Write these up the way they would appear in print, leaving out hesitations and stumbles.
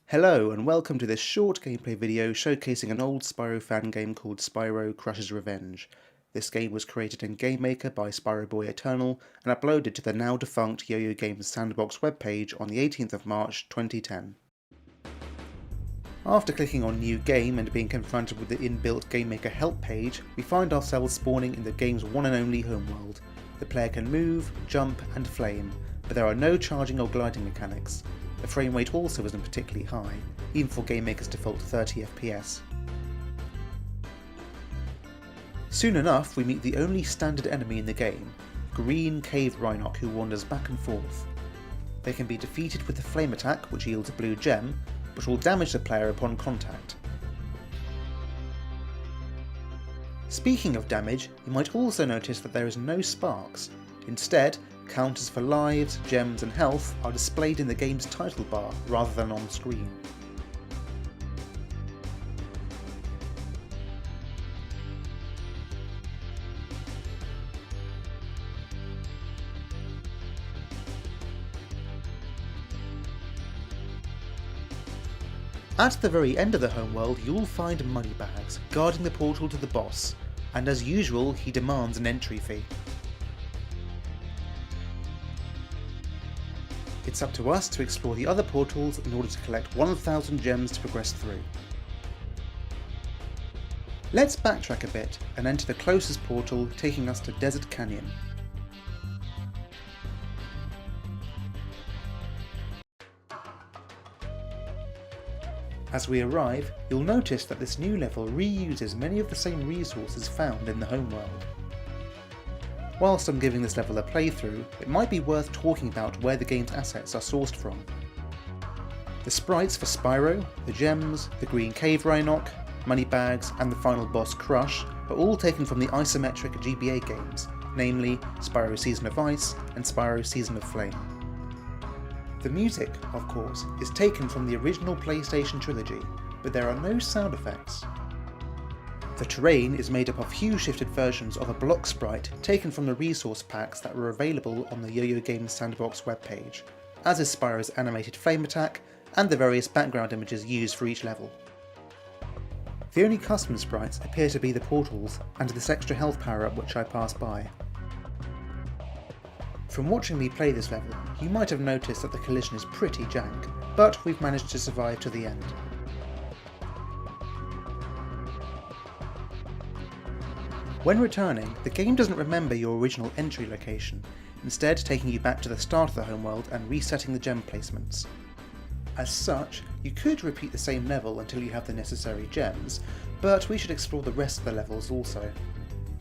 Hello and welcome to this short gameplay video showcasing an old Spyro fan game called Spyro Crush's Revenge. This game was created in GameMaker by spyroboyeternal and uploaded to the now defunct Yo-Yo Games Sandbox webpage on the 18th of March 2010. After clicking on New Game and being confronted with the inbuilt GameMaker help page, we find ourselves spawning in the game's one and only homeworld. The player can move, jump and flame, but there are no charging or gliding mechanics. The frame rate also isn't particularly high, even for GameMaker's default 30 FPS. Soon enough we meet the only standard enemy in the game, Green Cave Rhinoc, who wanders back and forth. They can be defeated with the flame attack, which yields a blue gem, but will damage the player upon contact. Speaking of damage, you might also notice that there is no sparks. Instead, counters for lives, gems and health are displayed in the game's title bar rather than on screen. At the very end of the homeworld, you'll find moneybags guarding the portal to the boss, and as usual he demands an entry fee. It's up to us to explore the other portals in order to collect 1000 gems to progress through. Let's backtrack a bit and enter the closest portal, taking us to Desert Canyon. As we arrive, you'll notice that this new level reuses many of the same resources found in the homeworld. Whilst I'm giving this level a playthrough, it might be worth talking about where the game's assets are sourced from. The sprites for Spyro, the gems, the Green Cave Rhinoc, moneybags and the final boss Crush are all taken from the isometric GBA games, namely Spyro Season of Ice and Spyro Season of Flame. The music, of course, is taken from the original PlayStation trilogy, but there are no sound effects. The terrain is made up of hue-shifted versions of a block sprite taken from the resource packs that were available on the Yo-Yo Games Sandbox webpage, as is Spyro's animated flame attack and the various background images used for each level. The only custom sprites appear to be the portals and this extra health power-up which I passed by. From watching me play this level, you might have noticed that the collision is pretty jank, but we've managed to survive to the end. When returning, the game doesn't remember your original entry location, instead taking you back to the start of the homeworld and resetting the gem placements. As such, you could repeat the same level until you have the necessary gems, but we should explore the rest of the levels also.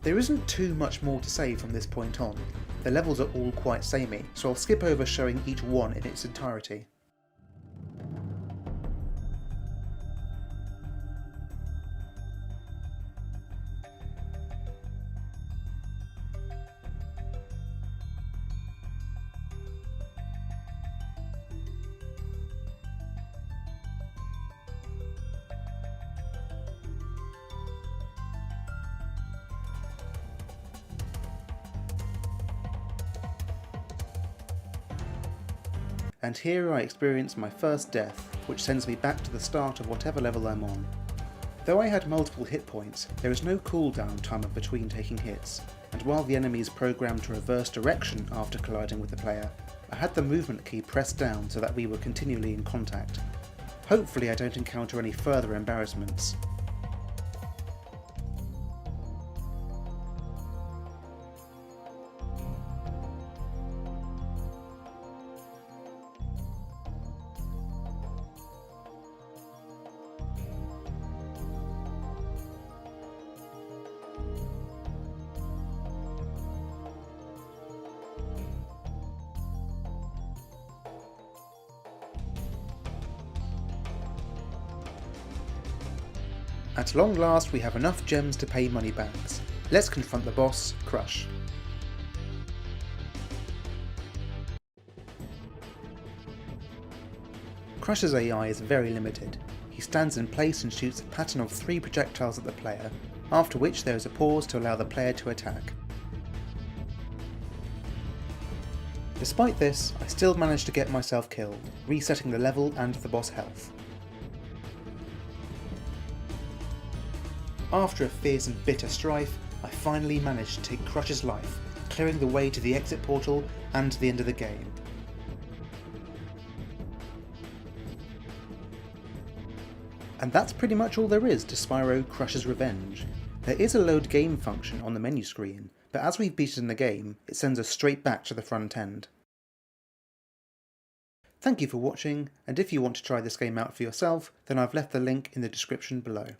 There isn't too much more to say from this point on. The levels are all quite samey, so I'll skip over showing each one in its entirety. And here I experience my first death, which sends me back to the start of whatever level I'm on. Though I had multiple hit points, there is no cooldown time in between taking hits, and while the enemy is programmed to reverse direction after colliding with the player, I had the movement key pressed down so that we were continually in contact. Hopefully I don't encounter any further embarrassments. At long last we have enough gems to pay moneybags. Let's confront the boss, Crush. Crush's AI is very limited. He stands in place and shoots a pattern of 3 projectiles at the player, after which there is a pause to allow the player to attack. Despite this, I still managed to get myself killed, resetting the level and the boss health. After a fierce and bitter strife, I finally managed to take Crush's life, clearing the way to the exit portal and to the end of the game. And that's pretty much all there is to Spyro Crush's Revenge. There is a load game function on the menu screen, but as we've beaten the game, it sends us straight back to the front end. Thank you for watching, and if you want to try this game out for yourself, then I've left the link in the description below.